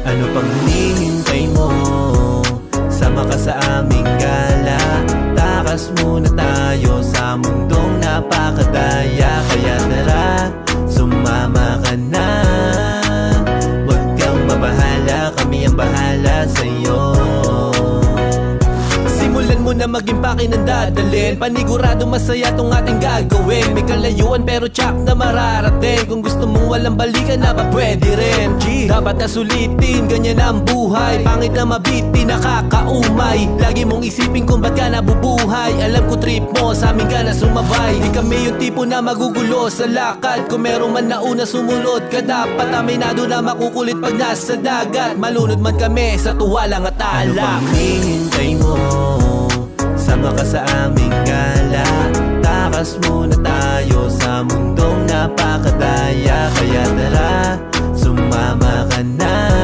Ano pang hinihintay mo? Sama ka sa aming gala. Takas muna tayo sa mundong napakadaya. Kaya tara, sumama ka na. Huwag kang mabahala, kami ang bahala sa'yo. Simulan mo na maging pakinandadalin. Panigurado masaya tong ating gagawin. May kalayuan pero tsak na mararating. Kung gusto mong walang balikan na pa pwede rin. Dapat na sulitin, ganyan ang buhay. Pangit na mabiti, nakakaumay. Lagi mong isipin kung ba't ka nabubuhay. Alam ko trip mo, sa amin ka na sumabay. Di kami yung tipo na magugulo sa lakad. Kung merong man nauna sumunod ka, dapat aminado na makukulit pag nasa dagat. Malunod man kami sa tuwalang at alak. Ano pang hinihintay mo? Sama ka sa aming gala. Takas muna tayo sa mundong napakadaya. Kaya tara, sumama ka na.